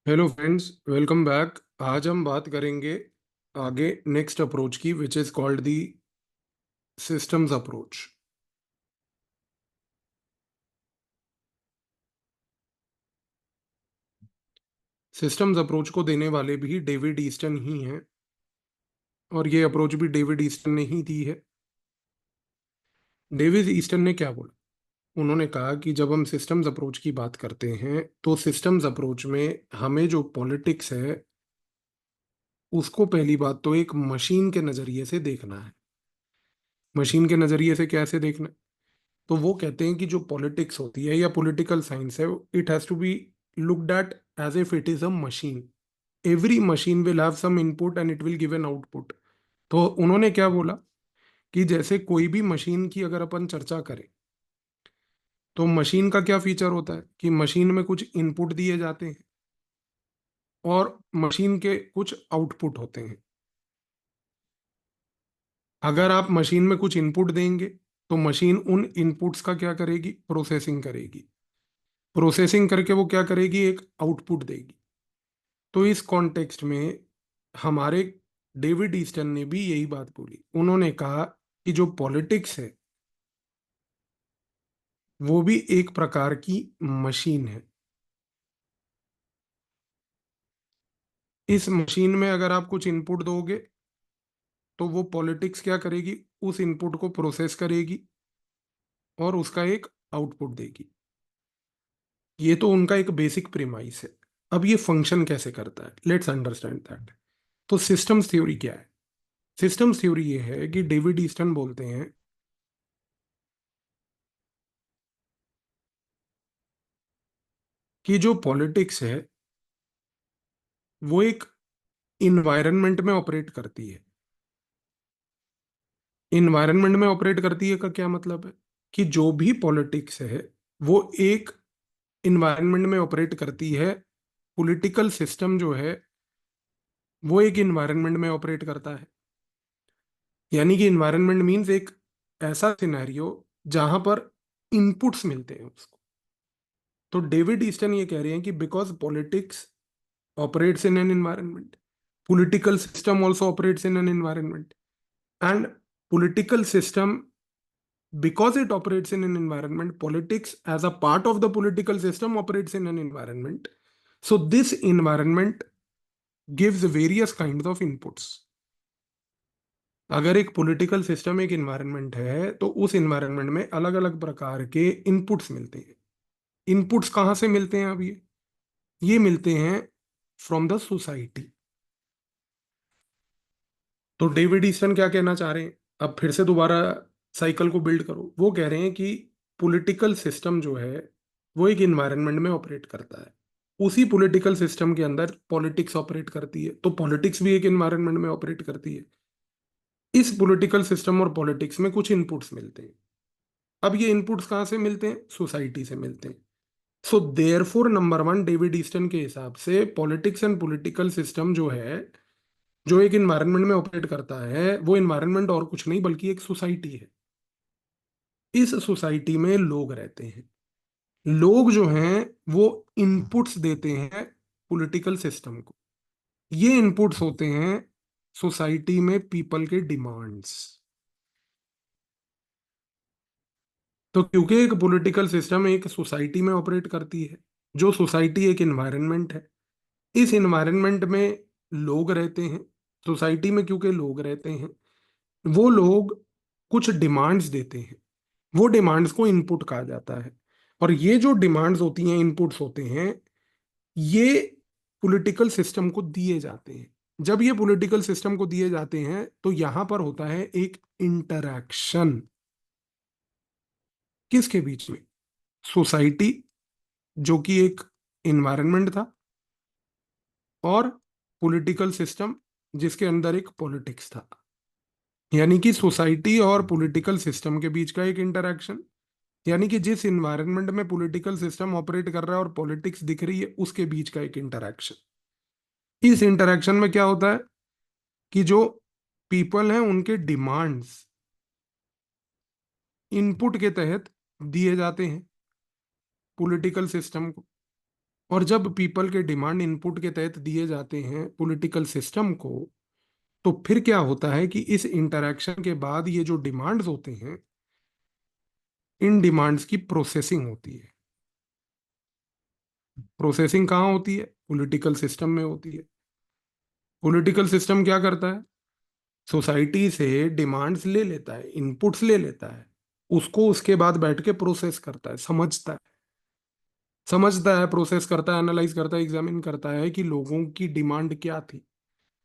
Hello friends, welcome back. आज हम बात करेंगे आगे नेक्स्ट अप्रोच की, which is called the systems approach. Systems approach को देने वाले भी डेविड ईस्टन ही हैं, और ये अप्रोच भी डेविड ईस्टन ने ही दी है। डेविड ईस्टन ने क्या बोला? उन्होंने कहा कि जब हम सिस्टम्स अप्रोच की बात करते हैं तो सिस्टम्स अप्रोच में हमें जो पॉलिटिक्स है उसको पहली बात तो एक मशीन के नजरिए से देखना है। मशीन के नजरिए से कैसे देखना है? तो वो कहते हैं कि जो पॉलिटिक्स होती है या पॉलिटिकल साइंस है, it has to be looked at as if it is a machine. Every machine will have some input and it will give an output. तो उन्होंने क्या बोला कि जैसे कोई भी मशीन की अगर अपन चर्चा करें तो मशीन का क्या फीचर होता है कि मशीन में कुछ इनपुट दिए जाते हैं और मशीन के कुछ आउटपुट होते हैं। अगर आप मशीन में कुछ इनपुट देंगे तो मशीन उन इनपुट्स का क्या करेगी? प्रोसेसिंग करेगी। प्रोसेसिंग करके वो क्या करेगी? एक आउटपुट देगी। तो इस कॉन्टेक्स्ट में हमारे डेविड ईस्टन ने भी यही बात बोली। उन्होंने कहा कि जो पॉलिटिक्स है वो भी एक प्रकार की मशीन है। इस मशीन में अगर आप कुछ इनपुट दोगे तो वो पॉलिटिक्स क्या करेगी? उस इनपुट को प्रोसेस करेगी और उसका एक आउटपुट देगी। ये तो उनका एक बेसिक प्रीमाइस है। अब ये फंक्शन कैसे करता है, लेट्स अंडरस्टैंड दैट। तो सिस्टम्स थ्योरी क्या है? सिस्टम्स थ्योरी ये है कि डेविड ईस्टन बोलते हैं कि जो पॉलिटिक्स है वो एक इन्वायरमेंट में ऑपरेट करती है। इन्वायरमेंट में ऑपरेट करती है का क्या मतलब है? कि जो भी पॉलिटिक्स है वो एक इन्वायरमेंट में ऑपरेट करती है। पॉलिटिकल सिस्टम जो है वो एक इन्वायरमेंट में ऑपरेट करता है। यानी कि इन्वायरमेंट मीन्स एक ऐसा सिनेरियो जहां पर इनपुट्स मिलते हैं उसको। तो डेविड ईस्टन ये कह रहे हैं कि because politics operates in an environment, political system also operates in an environment, and political system, because it operates in an environment, politics as a part of the political system operates in an environment. So this environment gives various kinds of inputs. अगर एक political system एक environment है तो उस environment में अलग अलग प्रकार के इनपुट्स मिलते हैं। इनपुट्स कहाँ से मिलते हैं? अब ये मिलते हैं फ्रॉम द सोसाइटी। तो डेविड ईस्टन क्या कहना चाह रहे हैं? अब फिर से दोबारा साइकिल को बिल्ड करो। वो कह रहे हैं कि पॉलिटिकल सिस्टम जो है वो एक इन्वायरमेंट में ऑपरेट करता है। उसी पॉलिटिकल सिस्टम के अंदर पॉलिटिक्स ऑपरेट करती है, तो पॉलिटिक्स भी एक इन्वायरमेंट में ऑपरेट करती है। इस पॉलिटिकल सिस्टम और पॉलिटिक्स में कुछ इनपुट्स मिलते हैं। अब ये इनपुट्स कहाँ से मिलते हैं? सोसाइटी से मिलते हैं। So therefore number one, David Easton के हिसाब से पॉलिटिक्स एंड पॉलिटिकल सिस्टम जो है, जो एक इन्वायरमेंट में ऑपरेट करता है, वो इन्वायरमेंट और कुछ नहीं बल्कि एक सोसाइटी है। इस सोसाइटी में लोग रहते हैं। लोग जो हैं वो इनपुट्स देते हैं पॉलिटिकल सिस्टम को। ये इनपुट्स होते हैं सोसाइटी में पीपल के डिमांड्स। तो क्योंकि एक पॉलिटिकल सिस्टम एक सोसाइटी में ऑपरेट करती है, जो सोसाइटी एक इन्वायरमेंट है, इस इन्वायरमेंट में लोग रहते हैं। सोसाइटी में क्योंकि लोग रहते हैं, वो लोग कुछ डिमांड्स देते हैं। वो डिमांड्स को इनपुट कहा जाता है। और ये जो डिमांड्स होती हैं, इनपुट्स होते हैं, ये पॉलिटिकल सिस्टम को दिए जाते हैं। जब ये पॉलिटिकल सिस्टम को दिए जाते हैं तो यहां पर होता है एक इंटरैक्शन। किसके बीच में? सोसाइटी, जो कि एक इन्वायरमेंट था, और पॉलिटिकल सिस्टम, जिसके अंदर एक पॉलिटिक्स था। यानी कि सोसाइटी और पॉलिटिकल सिस्टम के बीच का एक इंटरैक्शन। यानी कि जिस इन्वायरमेंट में पॉलिटिकल सिस्टम ऑपरेट कर रहा है और पॉलिटिक्स दिख रही है, उसके बीच का एक इंटरैक्शन। इस इंटरैक्शन में क्या होता है कि जो पीपल हैं उनके डिमांड्स इनपुट के तहत दिए जाते हैं पॉलिटिकल सिस्टम को। और जब पीपल के डिमांड इनपुट के तहत दिए जाते हैं पॉलिटिकल सिस्टम को, तो फिर क्या होता है कि इस इंटरैक्शन के बाद ये जो डिमांड्स होते हैं, इन डिमांड्स की प्रोसेसिंग होती है। प्रोसेसिंग कहाँ होती है? पॉलिटिकल सिस्टम में होती है। पॉलिटिकल सिस्टम क्या करता है? सोसाइटी से डिमांड्स ले लेता है, इनपुट्स ले लेता है, उसको उसके बाद बैठ के प्रोसेस करता है, समझता है, प्रोसेस करता है, एनालाइज करता है, एग्जामिन करता है कि लोगों की डिमांड क्या थी।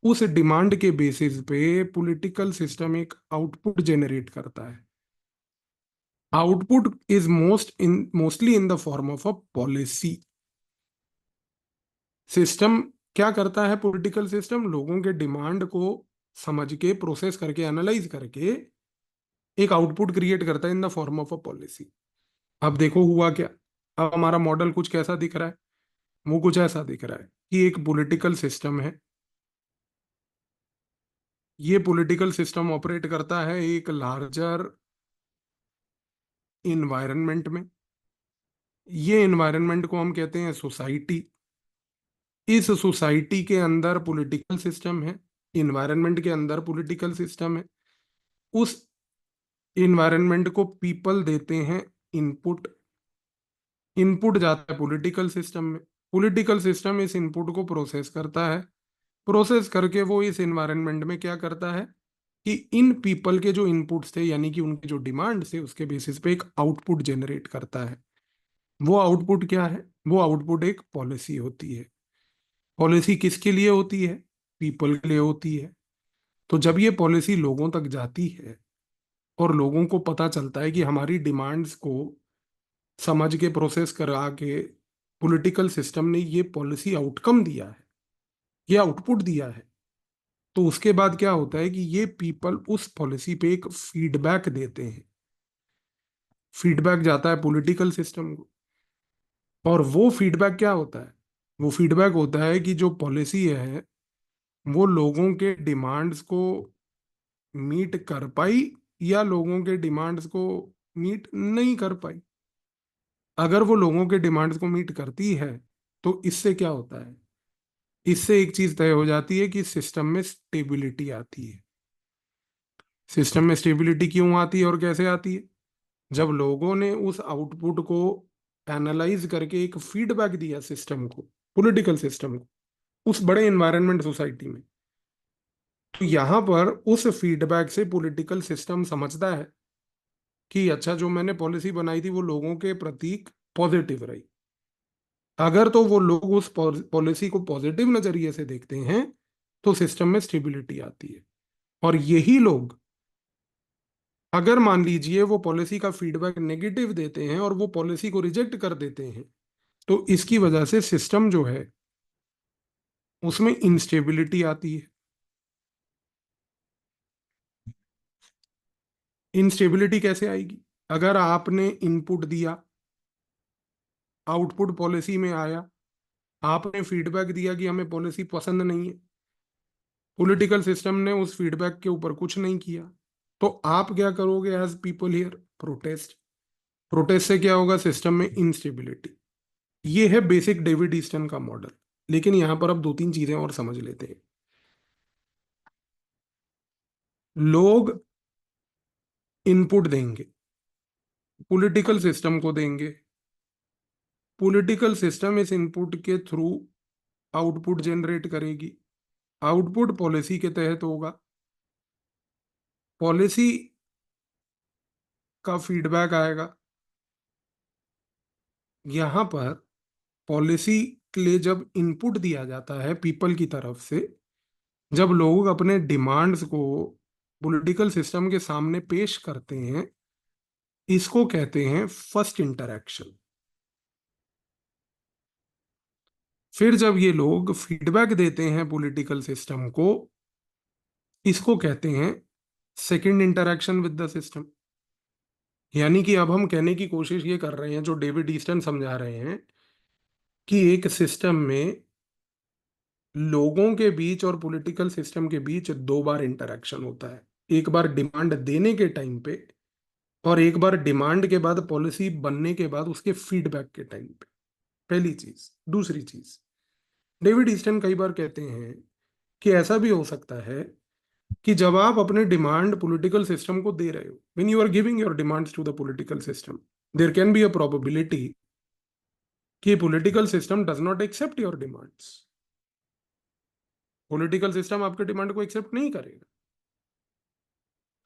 उस डिमांड के बेसिस पे पॉलिटिकल सिस्टम एक आउटपुट जेनरेट करता है। Output is mostly in the form of a policy. System क्या करता है? पॉलिटिकल सिस्टम लोगों के डिमांड को समझ के, प्रोसेस करके, एनालाइज करके एक आउटपुट क्रिएट करता है in the form of a policy. अब देखो हुआ क्या। अब हमारा मॉडल कुछ कैसा दिख रहा है? वो कुछ ऐसा दिख रहा है कि एक पॉलिटिकल सिस्टम है। ये पॉलिटिकल सिस्टम ऑपरेट करता है एक लार्जर इन्वायरमेंट में। ये इन्वायरमेंट को हम कहते हैं सोसाइटी। इस सोसाइटी के अंदर पॉलिटिकल सिस्टम है, इन्वायरमेंट के अंदर पॉलिटिकल सिस्टम है। उस इन्वायरमेंट को पीपल देते हैं इनपुट। इनपुट जाता है पॉलिटिकल सिस्टम में। पॉलिटिकल सिस्टम इस इनपुट को प्रोसेस करता है। प्रोसेस करके वो इस इन्वायरमेंट में क्या करता है कि इन पीपल के जो इनपुट्स थे, यानी कि उनके जो डिमांड थे, उसके बेसिस पे एक आउटपुट जनरेट करता है। वो आउटपुट क्या है? वो आउटपुट एक पॉलिसी होती है। पॉलिसी किसके लिए होती है? पीपल के लिए होती है। तो जब ये पॉलिसी लोगों तक जाती है और लोगों को पता चलता है कि हमारी डिमांड्स को समझ के, प्रोसेस करा के पॉलिटिकल सिस्टम ने ये पॉलिसी आउटकम दिया है, ये आउटपुट दिया है, तो उसके बाद क्या होता है कि ये पीपल उस पॉलिसी पे एक फीडबैक देते हैं। फीडबैक जाता है पॉलिटिकल सिस्टम को। और वो फीडबैक क्या होता है? वो फीडबैक होता है कि जो पॉलिसी है वो लोगों के डिमांड्स को मीट कर पाई या लोगों के डिमांड्स को मीट नहीं कर पाई। अगर वो लोगों के डिमांड्स को मीट करती है तो इससे क्या होता है? इससे एक चीज तय हो जाती है कि सिस्टम में स्टेबिलिटी आती है। सिस्टम में स्टेबिलिटी क्यों आती है और कैसे आती है? जब लोगों ने उस आउटपुट को एनालाइज करके एक फीडबैक दिया सिस्टम को, पॉलिटिकल सिस्टम को, उस बड़े एनवायरनमेंट सोसाइटी में, तो यहां पर उस फीडबैक से पॉलिटिकल सिस्टम समझता है कि अच्छा, जो मैंने पॉलिसी बनाई थी वो लोगों के प्रति पॉजिटिव रही। अगर तो वो लोग उस पॉलिसी को पॉजिटिव नजरिए से देखते हैं तो सिस्टम में स्टेबिलिटी आती है। और यही लोग, अगर मान लीजिए वो पॉलिसी का फीडबैक नेगेटिव देते हैं और वो पॉलिसी को रिजेक्ट कर देते हैं, तो इसकी वजह से सिस्टम जो है उसमें इंस्टेबिलिटी आती है। इंस्टेबिलिटी कैसे आएगी? अगर आपने इनपुट दिया, आउटपुट पॉलिसी में आया, आपने फीडबैक दिया कि हमें पॉलिसी पसंद नहीं है, पॉलिटिकल सिस्टम ने उस फीडबैक के ऊपर कुछ नहीं किया, तो आप क्या करोगे as people here? Protest. Protest से क्या होगा? सिस्टम में इंस्टेबिलिटी। ये है बेसिक डेविड ईस्टन का मॉडल। लेकिन यहां पर अब दो तीन चीजें और समझ लेते हैं। लोग इनपुट देंगे, पॉलिटिकल सिस्टम को देंगे। पॉलिटिकल सिस्टम इस इनपुट के थ्रू आउटपुट जनरेट करेगी। आउटपुट पॉलिसी के तहत होगा। पॉलिसी का फीडबैक आएगा। यहां पर पॉलिसी के लिए जब इनपुट दिया जाता है पीपल की तरफ से, जब लोग अपने डिमांड्स को पॉलिटिकल सिस्टम के सामने पेश करते हैं, इसको कहते हैं फर्स्ट इंटरैक्शन। फिर जब ये लोग फीडबैक देते हैं पॉलिटिकल सिस्टम को, इसको कहते हैं second interaction with the system. यानी कि अब हम कहने की कोशिश ये कर रहे हैं, जो डेविड ईस्टन समझा रहे हैं, कि एक सिस्टम में लोगों के बीच और पॉलिटिकल सिस्टम के बीच दो बार इंटरैक्शन होता है। एक बार डिमांड देने के टाइम पे, और एक बार डिमांड के बाद, पॉलिसी बनने के बाद उसके फीडबैक के टाइम पे। पहली चीज। दूसरी चीज, डेविड ईस्टन कई बार कहते हैं कि ऐसा भी हो सकता है कि जब आप अपने डिमांड पॉलिटिकल सिस्टम को दे रहे हो, when you are giving your demands to the political system, there can be a probability कि political system does not accept your demands. Political system आपके डिमांड को एक्सेप्ट नहीं करेगा।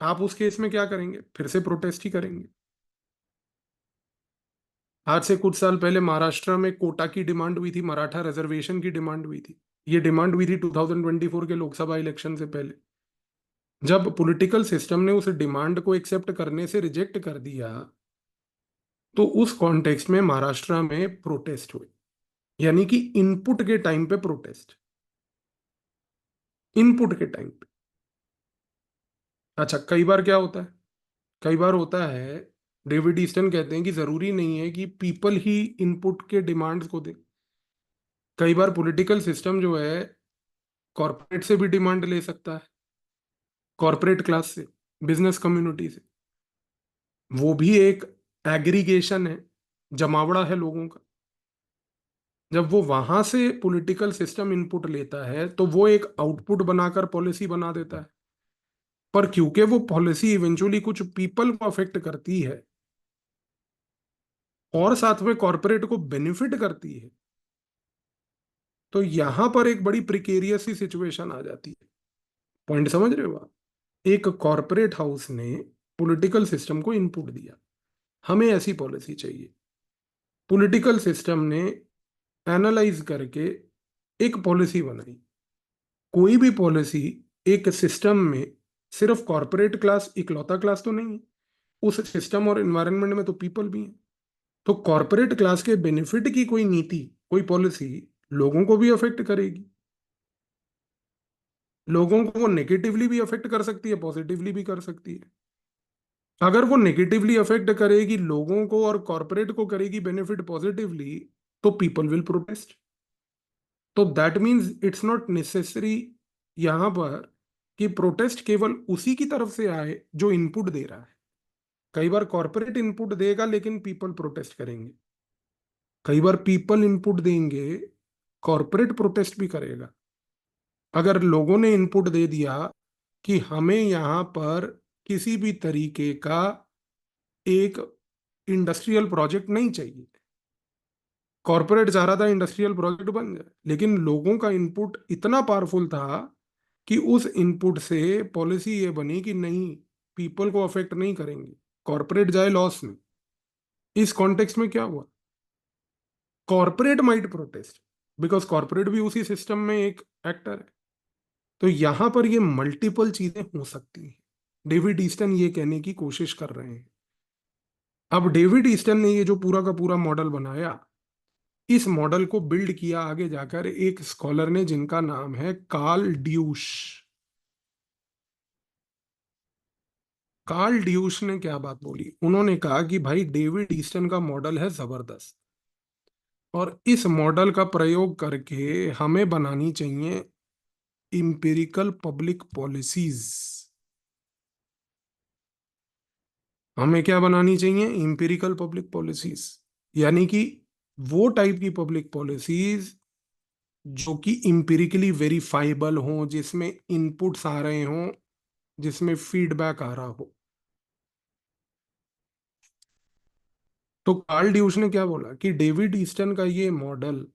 आप उस केस में क्या करेंगे? फिर से प्रोटेस्ट ही करेंगे। आज से कुछ साल पहले महाराष्ट्र में कोटा की डिमांड हुई थी, मराठा रिजर्वेशन की डिमांड हुई थी। ये डिमांड हुई थी 2024 के लोकसभा इलेक्शन से पहले। जब पॉलिटिकल सिस्टम ने उस डिमांड को एक्सेप्ट करने से रिजेक्ट कर दिया, तो उस कॉन्टेक्स्ट में महाराष्ट्र में प्रोटेस्ट हुए, यानी कि इनपुट के टाइम पे प्रोटेस्ट। इनपुट के टाइम पे। अच्छा, कई बार क्या होता है? कई बार होता है, डेविड ईस्टन कहते हैं कि जरूरी नहीं है कि पीपल ही इनपुट के डिमांड्स को दे। कई बार पॉलिटिकल सिस्टम जो है कॉरपोरेट से भी डिमांड ले सकता है, कॉरपोरेट क्लास से, बिजनेस कम्युनिटी से। वो भी एक एग्रीगेशन है, जमावड़ा है लोगों का। जब वो वहां से पॉलिटिकल सिस्टम इनपुट लेता है तो वो एक आउटपुट बनाकर पॉलिसी बना देता है। पर क्योंकि वो पॉलिसी इवेंचुअली कुछ पीपल को अफेक्ट करती है और साथ में कॉरपोरेट को बेनिफिट करती है, तो यहां पर एक बड़ी प्रिकेरियस सी सिचुएशन आ जाती है। पॉइंट समझ रहे हो आप? एक कॉरपोरेट हाउस ने पॉलिटिकल सिस्टम को इनपुट दिया, हमें ऐसी पॉलिसी चाहिए। पॉलिटिकल सिस्टम ने एनालाइज करके एक पॉलिसी बनाई। कोई भी पॉलिसी एक सिस्टम में सिर्फ कॉरपोरेट क्लास इकलौता क्लास तो नहीं है, उस सिस्टम और एनवायरनमेंट में तो पीपल भी हैं। तो कॉरपोरेट क्लास के बेनिफिट की कोई नीति, कोई पॉलिसी लोगों को भी अफेक्ट करेगी। लोगों को वो नेगेटिवली भी अफेक्ट कर सकती है, पॉजिटिवली भी कर सकती है। अगर वो नेगेटिवली अफेक्ट करेगी लोगों को और कॉरपोरेट को करेगी बेनिफिट पॉजिटिवली, तो पीपल विल प्रोटेस्ट। तो that means it's not necessary यहां पर कि प्रोटेस्ट केवल उसी की तरफ से आए जो इनपुट दे रहा है। कई बार कॉरपोरेट इनपुट देगा लेकिन पीपल प्रोटेस्ट करेंगे। कई बार पीपल इनपुट देंगे, कॉरपोरेट प्रोटेस्ट भी करेगा। अगर लोगों ने इनपुट दे दिया कि हमें यहाँ पर किसी भी तरीके का एक इंडस्ट्रियल प्रोजेक्ट नहीं चाहिए, कॉरपोरेट चाह रहा था इंडस्ट्रियल प्रोजेक्ट बन जाए, लेकिन लोगों का इनपुट इतना पावरफुल था कि उस इनपुट से पॉलिसी ये बनी कि नहीं, पीपल को अफेक्ट नहीं करेंगे, कॉरपोरेट जाए लॉस में। इस कॉन्टेक्स्ट में क्या हुआ? Corporate might protest, because corporate भी उसी सिस्टम में एक एक्टर है। तो यहां पर ये मल्टीपल चीजें हो सकती हैं। डेविड ईस्टन ये कहने की कोशिश कर रहे हैं। अब डेविड ईस्टन ने ये जो पूरा का पूरा मॉडल बनाया, इस मॉडल को बिल्ड किया आगे जाकर एक स्कॉलर ने जिनका नाम है कार्ल ड्यूश। कार्ल ड्यूश ने क्या बात बोली? उन्होंने कहा कि भाई डेविड ईस्टन का मॉडल है जबरदस्त, और इस मॉडल का प्रयोग करके हमें बनानी चाहिए इंपेरिकल पब्लिक पॉलिसीज। हमें क्या बनानी चाहिए? इंपेरिकल पब्लिक पॉलिसीज, यानी कि वो टाइप की पब्लिक पॉलिसीज जो कि इंपेरिकली वेरीफाइबल हों, जिसमें इनपुट्स आ रहे हों, जिसमें फीडबैक आ रहा हो। तो कार्ल ड्यूश ने क्या बोला कि डेविड ईस्टन का ये मॉडल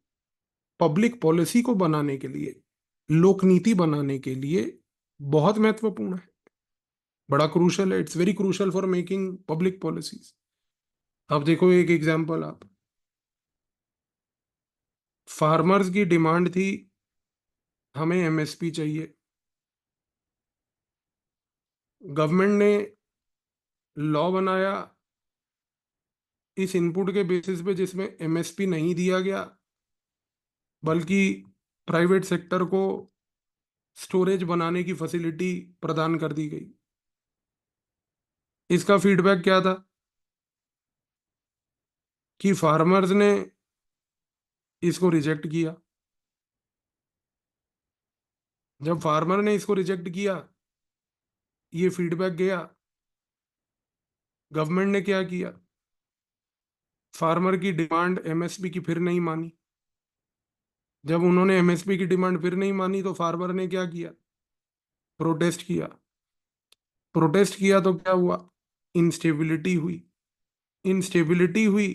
पब्लिक पॉलिसी को बनाने के लिए, लोक नीति बनाने के लिए बहुत महत्वपूर्ण है, बड़ा क्रूशल है। It's very crucial for making public policies. अब देखो एक एग्जांपल आप, फार्मर्स की डिमांड थी हमें एमएसपी चाहिए। गवर्नमेंट ने लॉ बनाया इस इनपुट के बेसिस पे जिसमें एमएसपी नहीं दिया गया, बल्कि प्राइवेट सेक्टर को स्टोरेज बनाने की फैसिलिटी प्रदान कर दी गई। इसका फीडबैक क्या था? कि फार्मर्स ने इसको रिजेक्ट किया। जब फार्मर ने इसको रिजेक्ट किया, ये फीडबैक गया, गवर्नमेंट ने क्या किया? फार्मर की डिमांड एमएसपी की फिर नहीं मानी। जब उन्होंने एमएसपी की डिमांड फिर नहीं मानी तो फार्मर ने क्या किया? प्रोटेस्ट किया। प्रोटेस्ट किया तो क्या हुआ? इंस्टेबिलिटी हुई। इंस्टेबिलिटी हुई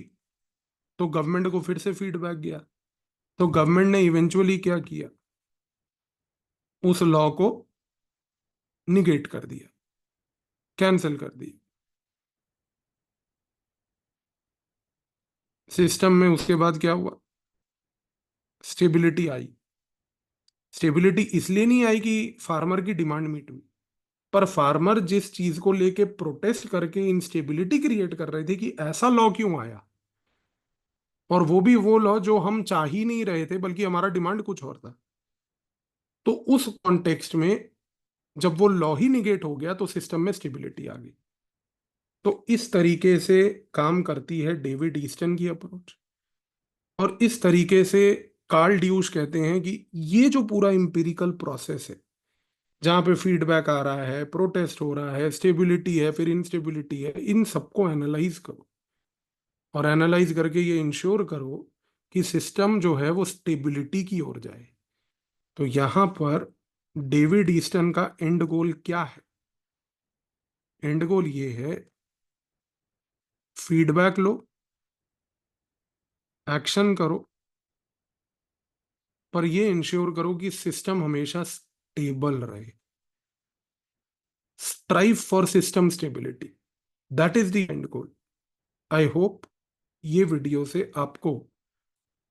तो गवर्नमेंट को फिर से फीडबैक गया। तो गवर्नमेंट ने इवेंचुअली क्या किया? उस लॉ को निगेट कर दिया, कैंसिल कर दिया। सिस्टम में उसके बाद क्या हुआ? स्टेबिलिटी आई। स्टेबिलिटी इसलिए नहीं आई कि फार्मर की डिमांड मीट हुई, पर फार्मर जिस चीज को लेके प्रोटेस्ट करके इंस्टेबिलिटी क्रिएट कर रहे थे कि ऐसा लॉ क्यों आया, और वो भी वो लॉ जो हम चाह ही नहीं रहे थे बल्कि हमारा डिमांड कुछ और था, तो उस कॉन्टेक्स्ट में जब वो लॉ ही निगेट हो गया तो सिस्टम में स्टेबिलिटी आ गई। तो इस तरीके से काम करती है डेविड ईस्टन की अप्रोच। और इस तरीके से कार्ल ड्यूश कहते हैं कि ये जो पूरा इंपिरिकल प्रोसेस है, जहाँ पे फीडबैक आ रहा है, प्रोटेस्ट हो रहा है, स्टेबिलिटी है, फिर इंस्टेबिलिटी है, इन सबको एनालाइज करो और एनालाइज करके ये इंश्योर करो कि सिस्टम जो है वो स्टेबिलिटी की ओर जाए। तो यहाँ पर डेविड ईस्टन का एंड गोल क्या है? एंड गोल ये है, फीडबैक लो, एक्शन करो, पर ये इंश्योर करो कि सिस्टम हमेशा स्टेबल रहे। Strive for system stability, that is the end goal. I hope ये वीडियो से आपको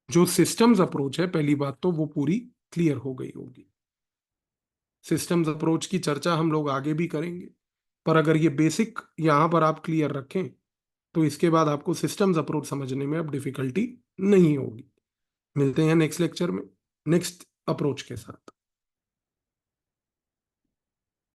जो सिस्टम्स अप्रोच है, पहली बात तो वो पूरी क्लियर हो गई होगी। सिस्टम्स अप्रोच की चर्चा हम लोग आगे भी करेंगे, पर अगर ये बेसिक यहां पर आप क्लियर रखें तो इसके बाद आपको सिस्टम्स अप्रोच समझने में अब डिफिकल्टी नहीं होगी। मिलते हैं नेक्स्ट लेक्चर में नेक्स्ट अप्रोच के साथ।